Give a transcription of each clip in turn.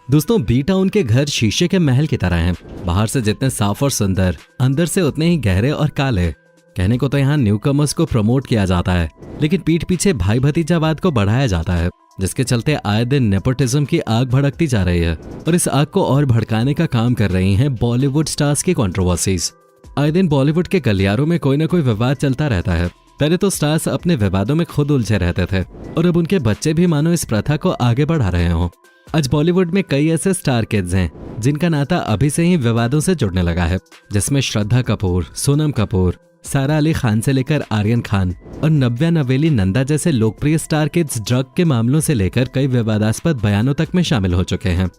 दोस्तों, B town के घर शीशे के महल की तरह हैं। बाहर से जितने साफ और सुंदर, अंदर से उतने ही गहरे और काले। कहने को तो यहाँ न्यूकमर्स को प्रमोट किया जाता है, लेकिन पीठ पीछे भाई भतीजावाद को बढ़ाया जाता है, जिसके चलते आए दिन नेपोटिज्म की आग भड़कती जा रही है। और इस आग को और भड़काने का काम कर रही हैं बॉलीवुड स्टार्स की कंट्रोवर्सीज। आए दिन बॉलीवुड के गलियारों में कोई ना कोई विवाद चलता रहता है। पहले तो स्टार्स अपने विवादों में खुद उलझे रहते थे, और अब उनके बच्चे भी मानो इस प्रथा को आगे बढ़ा रहे हों। आज बॉलीवुड में कई ऐसे स्टार किड्स हैं जिनका नाता अभी से ही विवादों से जुड़ने लगा है, जिसमें श्रद्धा कपूर, सोनम कपूर, सारा अली खान से लेकर आर्यन खान और नव्या नवेली नंदा जैसे लोकप्रिय स्टार किड्स ड्रग के मामलों से लेकर कई विवादास्पद बयानों तक में शामिल हो चुके हैं।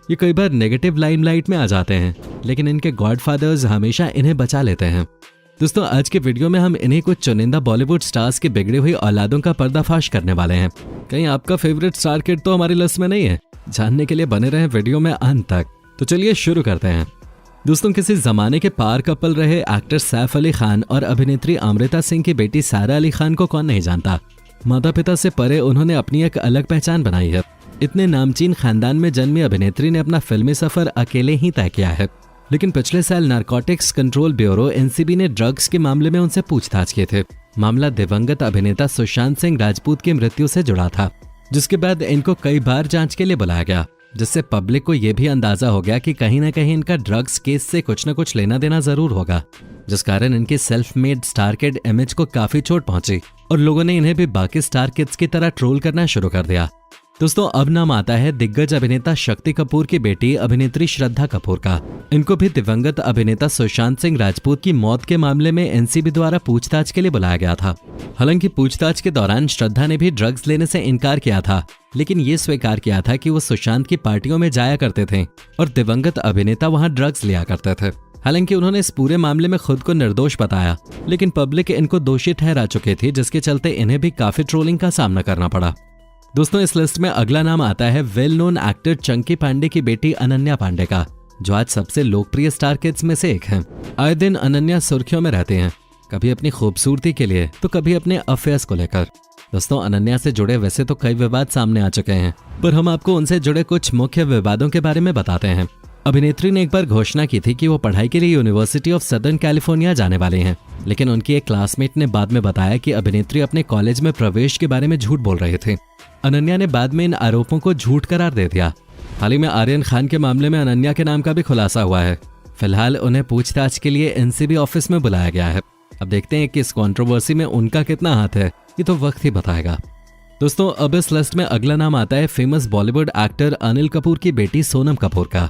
ये कई बार नेगेटिव लाइमलाइट में आ जाते हैं, लेकिन इनके गॉडफादर्स हमेशा इन्हें बचा लेते हैं। दोस्तों, आज के वीडियो में हम इन्हीं कुछ चुनिंदा बॉलीवुड स्टार्स की बिगड़ी हुई औलादों का पर्दाफाश करने वाले हैं। कहीं आपका फेवरेट स्टार किड तो हमारी लिस्ट में नहीं है? जानने के लिए बने रहें वीडियो में अंत तक। तो चलिए शुरू करते हैं। दोस्तों, किसी जमाने के पार कपल रहे एक्टर सैफ अली खान और अभिनेत्री अमृता सिंह की बेटी सारा अली खान को कौन नहीं जानता। माता पिता से परे उन्होंने अपनी एक अलग पहचान बनाई है। इतने नामचीन खानदान में जन्मी अभिनेत्री ने अपना फिल्मी सफर अकेले ही तय किया है, लेकिन पिछले साल नारकोटिक्स कंट्रोल ब्यूरो एनसीबी ने ड्रग्स के मामले में उनसे पूछताछ किए थे। मामला दिवंगत अभिनेता सुशांत सिंह राजपूत की मृत्यु से जुड़ा था, जिसके बाद इनको कई बार जांच के लिए बुलाया गया, जिससे पब्लिक को यह भी अंदाजा हो गया कि कहीं ना कहीं इनका ड्रग्स केस से कुछ न कुछ लेना देना जरूर होगा, जिस कारण इनकी self made star kid image को काफी चोट पहुंची और लोगों ने इन्हें भी बाकी स्टार किड्स की तरह ट्रोल करना शुरू कर दिया। दोस्तों, अब नाम आता है दिग्गज अभिनेता शक्ति कपूर की बेटी अभिनेत्री श्रद्धा कपूर का। इनको भी दिवंगत अभिनेता सुशांत सिंह राजपूत की मौत के मामले में एनसीबी द्वारा पूछताछ के लिए बुलाया गया था। हालांकि पूछताछ के दौरान श्रद्धा ने भी ड्रग्स लेने से इनकार किया था, लेकिन ये स्वीकार किया था कि वो सुशांत की पार्टियों में जाया करते थे और दिवंगत अभिनेता वहां ड्रग्स लिया करते थे। हालांकि उन्होंने इस पूरे मामले में खुद को निर्दोष बताया, लेकिन पब्लिक इनको दोषी ठहरा चुकी थी, जिसके चलते इन्हें भी काफी ट्रोलिंग का सामना करना पड़ा। दोस्तों, इस लिस्ट में अगला नाम आता है well known actor Chunky Pandey की बेटी अनन्या पांडे का, जो आज सबसे लोकप्रिय स्टार किड्स में से एक हैं। आए दिन अनन्या सुर्खियों में रहती हैं, कभी अपनी खूबसूरती के लिए तो कभी अपने अफेयर्स को लेकर। दोस्तों, अनन्या से जुड़े वैसे तो कई विवाद सामने आ चुके हैं, पर हम आपको उनसे जुड़े कुछ मुख्य विवादों के बारे में बताते हैं। अभिनेत्री ने एक बार घोषणा की थी कि वो पढ़ाई के लिए यूनिवर्सिटी ऑफ सदर्न कैलिफोर्निया जाने वाले हैं, लेकिन उनकी एक क्लासमेट ने बाद में बताया कि अभिनेत्री अपने कॉलेज में प्रवेश के बारे में झूठ बोल रहे थे। अनन्या ने बाद में इन आरोपों को झूठ करार दे दिया। हाल ही में आर्यन खान के मामले में अनन्या के नाम का भी खुलासा हुआ है। फिलहाल उन्हें पूछताछ के लिए एनसीबी ऑफिस में बुलाया गया है। अब देखते हैं कि इस कंट्रोवर्सी में उनका कितना हाथ है, ये तो वक्त ही बताएगा। दोस्तों, अब इस लिस्ट में अगला नाम आता है फेमस बॉलीवुड एक्टर अनिल कपूर की बेटी सोनम कपूर का।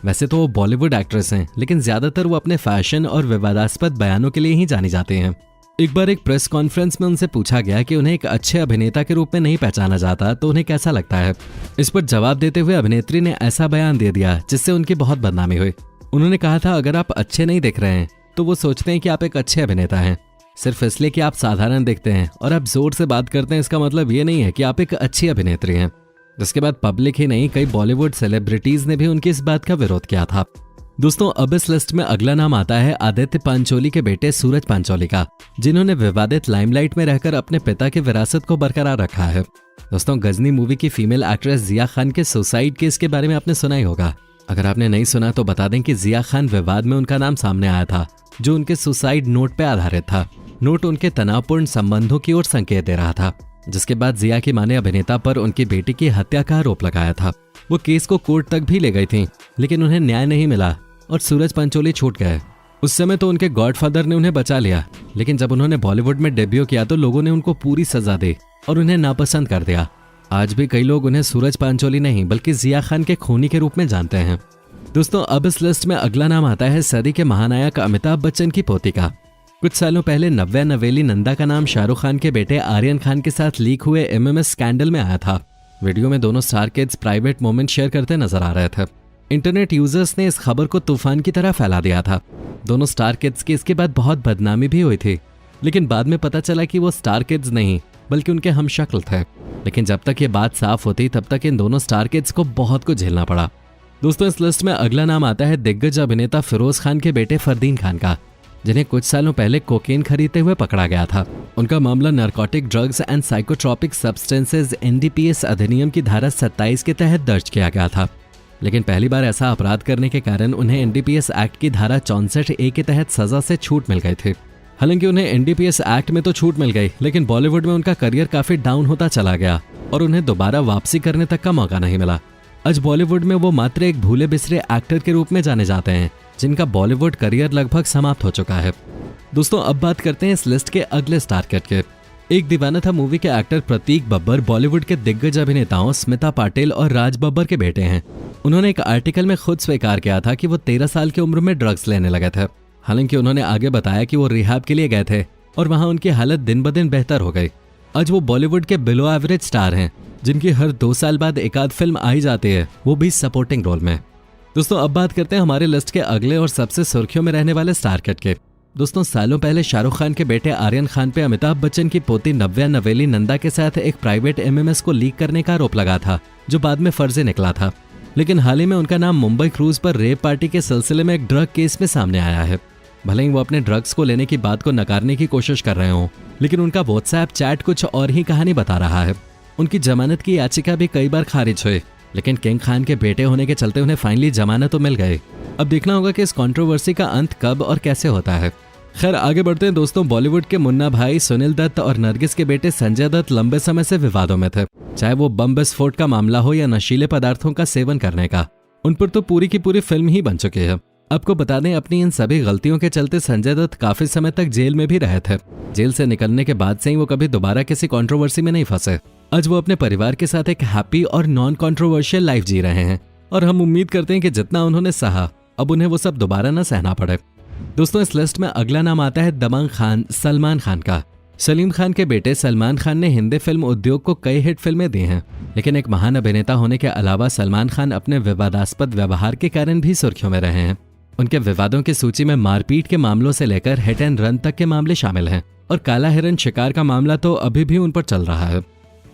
वैसे तो वो बॉलीवुड एक्ट्रेस हैं, लेकिन ज्यादातर वो अपने फैशन और विवादास्पद बयानों के लिए ही जानी जाती हैं। एक बार एक प्रेस कॉन्फ्रेंस में उनसे पूछा गया कि उन्हें एक अच्छे अभिनेता के रूप में नहीं पहचाना जाता तो उन्हें कैसा लगता है। इस पर जवाब देते हुए अभिनेत्री ने ऐसा बयान दे दिया जिससे उनकी बहुत बदनामी हुई। उन्होंने कहा था, अगर आप अच्छे नहीं दिख रहे हैं तो वो सोचते हैं कि आप एक अच्छे अभिनेता हैं। सिर्फ इसलिए कि आप साधारण दिखते हैं और आप जोर से बात करते हैं, इसका मतलब ये नहीं है कि आप एक अच्छी अभिनेत्री हैं। जिसके बाद पब्लिक ही नहीं, कई बॉलीवुड सेलिब्रिटीज ने भी उनकी इस बात का विरोध किया था। दोस्तों, अब इस लिस्ट में अगला नाम आता है आदित्य पांचोली के बेटे सूरज पांचोली का, जिन्होंने विवादित लाइमलाइट में रहकर अपने पिता की विरासत को बरकरार रखा है। दोस्तों, गजनी मूवी की फीमेल एक्ट्रेस जिया खान के सुसाइड केस के बारे में आपने सुना ही होगा। अगर आपने नहीं सुना तो बता दें कि जिया खान विवाद में उनका नाम सामने आया था, जो उनके सुसाइड नोट पे आधारित था। नोट उनके तनावपूर्ण संबंधों की ओर संकेत दे रहा था, जिसके बाद जिया की मां ने अभिनेता पर उनकी बेटी की हत्या का आरोप लगाया था। वो केस को कोर्ट तक भी ले गई थी, लेकिन उन्हें न्याय नहीं मिला और सूरज पांचोली छूट गए। उस समय तो उनके गॉडफादर ने उन्हें बचा लिया, लेकिन जब उन्होंने बॉलीवुड में डेब्यू किया तो लोगों ने उनको पूरी सजा दी और उन्हें नापसंद कर दिया। आज भी कई लोग उन्हें सूरज पांचोली नहीं बल्कि जिया खान के खूनी के रूप में जानते हैं। दोस्तों, अब इस लिस्ट में अगला नाम आता है सदी के महानायक अमिताभ बच्चन की पोती का। कुछ सालों पहले नव्या नवेली नंदा का नाम शाहरुख खान के बेटे आर्यन खान के साथ लीक हुए एमएमएस स्कैंडल में आया था। वीडियो में दोनों star kids private moment share करते नजर आ रहे थे। इंटरनेट यूजर्स ने इस खबर को तूफान की तरह फैला दिया था। दोनों स्टार किड्स की इसके बाद बहुत बदनामी भी हुई थी, लेकिन बाद में पता चला कि वो स्टार किड्स नहीं बल्कि उनके हमशक्ल थे। लेकिन जब तक ये बात साफ होती तब तक इन दोनों स्टार किड्स को बहुत कुछ झेलना पड़ा। दोस्तों, इस लिस्ट में अगला नाम आता है दिग्गज अभिनेता फिरोज खान के बेटे फरदीन खान का, जिन्हें कुछ सालों पहले कोकेन खरीदते हुए पकड़ा गया था। उनका मामला narcotic drugs and psychotropic substances NDPS अधिनियम की धारा 27 के तहत दर्ज किया गया था। लेकिन पहली बार ऐसा अपराध करने के कारण उन्हें एनडीपीएस एक्ट की धारा 64A के तहत सजा से छूट मिल गई थी। हालांकि उन्हें एनडीपीएस एक्ट में तो छूट मिल गई, लेकिन बॉलीवुड में उनका करियर काफी डाउन होता चला गया और उन्हें दोबारा वापसी करने तक का मौका नहीं मिला। आज बॉलीवुड में वो मात्र एक भूले बिसरे एक्टर के रूप में जाने जाते हैं, जिनका बॉलीवुड करियर लगभग समाप्त हो चुका है। दोस्तों, अब बात करते हैं इस लिस्ट के अगले स्टार किड के। एक दीवाना था मूवी के एक्टर प्रतीक बब्बर बॉलीवुड के दिग्गज अभिनेताओं स्मिता पाटिल और राज बब्बर के बेटे हैं। उन्होंने एक आर्टिकल में खुद स्वीकार किया था कि वो 13 साल की उम्र में ड्रग्स लेने लगे थे। हालांकि उन्होंने आगे बताया कि वो रिहैब के लिए गए थे और वहां उनकी हालत दिन ब दिन बेहतर हो गई। आज वो बॉलीवुड के बिलो एवरेज स्टार हैं, जिनकी हर 2 साल बाद एक आध फिल्म आई जाती है, वो भी सपोर्टिंग रोल में। दोस्तों, अब बात करते हैं हमारे लिस्ट के अगले और सबसे सुर्खियों में रहने वाले स्टार किड के। दोस्तों, सालों पहले शाहरुख खान के बेटे आर्यन खान पे अमिताभ बच्चन की पोती नव्या नवेली नंदा के साथ एक प्राइवेट एमएमएस को लीक करने का आरोप लगा था, जो बाद में फर्जी निकला था। लेकिन हाल ही में उनका नाम मुंबई क्रूज पर रेप पार्टी के सिलसिले में एक ड्रग केस में सामने आया है। भले ही वो अपने ड्रग्स को लेने की बात को नकारने की कोशिश कर रहे हों, लेकिन उनका व्हाट्सएप चैट कुछ और ही कहानी बता रहा है। उनकी जमानत की याचिका भी कई बार खारिज हुई, लेकिन किंग खान के बेटे होने के चलते उन्हें फाइनली जमानत तो मिल गई। अब देखना होगा कि इस कंट्रोवर्सी का अंत कब और कैसे होता है। खैर, आगे बढ़ते हैं दोस्तों। बॉलीवुड के मुन्ना भाई सुनील दत्त और नरगिस के बेटे संजय दत्त लंबे समय से विवादों में थे, चाहे वो बम विस्फोट का मामला हो या नशीले पदार्थों का सेवन करने का। उन पर तो पूरी की पूरी फिल्म ही बन चुकी है। आपको बता दें, अपनी इन सभी गलतियों के चलते संजय दत्त काफी समय तक जेल में भी रहे थे। जेल से निकलने के बाद से ही वो कभी दोबारा किसी कंट्रोवर्सी में नहीं फंसे। आज वो अपने परिवार के साथ एक हैप्पी और नॉन कंट्रोवर्शियल लाइफ जी रहे हैं और हम उम्मीद करते हैं कि जितना उन्होंने सहा, अब उन्हें वो सब दोबारा न सहना पड़े। दोस्तों, इस लिस्ट में अगला नाम आता है दबंग खान सलमान खान का। सलीम खान के बेटे सलमान खान ने हिंदी फिल्म उद्योग को कई हिट फिल्में दी हैं, लेकिन एक महान अभिनेता होने के अलावा सलमान खान अपने विवादास्पद व्यवहार के कारण भी सुर्खियों में रहे हैं। उनके विवादों की सूची में मारपीट के मामलों से लेकर हिट एंड रन तक के मामले शामिल हैं और काला हिरन शिकार का मामला तो अभी भी उन पर चल रहा है।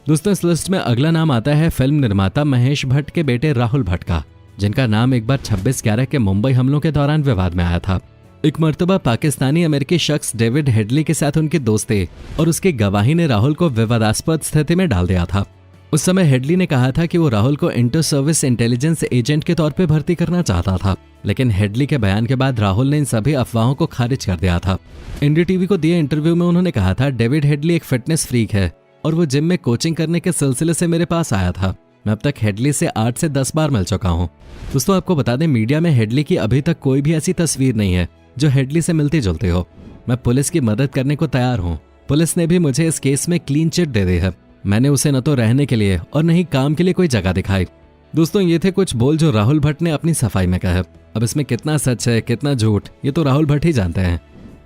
दोस्तों, इस लिस्ट में अगला नाम आता है फिल्म निर्माता महेश भट्ट के बेटे राहुल भट्ट का, जिनका नाम एक बार 26/11 के मुंबई हमलों के दौरान विवाद में आया था। एक मर्तबा पाकिस्तानी अमेरिकी शख्स डेविड हेडली के साथ उनकी दोस्ती और उसकी गवाही ने राहुल को विवादास्पद स्थिति में डाल दिया था। उस समय हेडली ने कहा था कि वो राहुल को इंटर सर्विस इंटेलिजेंस एजेंट के तौर पे भर्ती करना चाहता था, लेकिन हेडली के बयान के बाद राहुल ने इन सभी अफवाहों को खारिज कर दिया था। एनडीटीवी को दिए इंटरव्यू में उन्होंने कहा था, डेविड हेडली एक फिटनेस फ्रीक है और वो जिम में कोचिंग करने के सिलसिले से मेरे पास आया था। मैं अब तक हेडली से 8 से 10 बार मिल चुका हूँ। दोस्तों, आपको बता दें, मीडिया में हेडली की अभी तक कोई भी ऐसी तस्वीर नहीं है जो हेडली से मिलती जुलती हो। मैं पुलिस की मदद करने को तैयार हूँ। पुलिस ने भी मुझे इस केस में क्लीन चिट दे दी है। मैंने उसे न तो रहने के लिए और न ही काम के लिए कोई जगह दिखाई। दोस्तों, ये थे कुछ बोल जो राहुल भट्ट ने अपनी सफाई में कहे। अब इसमें कितना सच है कितना झूठ, ये तो राहुल भट्ट ही जानते हैं।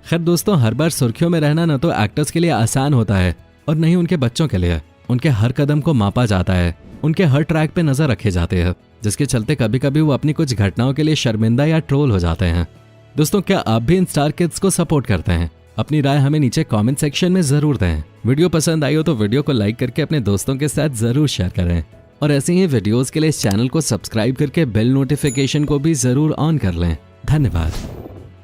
खैर दोस्तों, हर बार सुर्खियों में रहना न तो एक्टर्स के लिए आसान होता है और न ही उनके बच्चों के लिए। उनके हर कदम को मापा जाता है, उनके हर ट्रैक पे नजर रखी जाती है, जिसके चलते कभी कभी वो अपनी कुछ घटनाओं के लिए शर्मिंदा या ट्रोल हो जाते हैं। दोस्तों, क्या आप भी इन स्टार किड्स को सपोर्ट करते हैं? अपनी राय हमें नीचे कमेंट सेक्शन में जरूर दें। वीडियो पसंद आई हो तो वीडियो को लाइक करके अपने दोस्तों के साथ जरूर शेयर करें और ऐसे ही वीडियोस के लिए इस चैनल को सब्सक्राइब करके बेल नोटिफिकेशन को भी जरूर ऑन कर लें। धन्यवाद।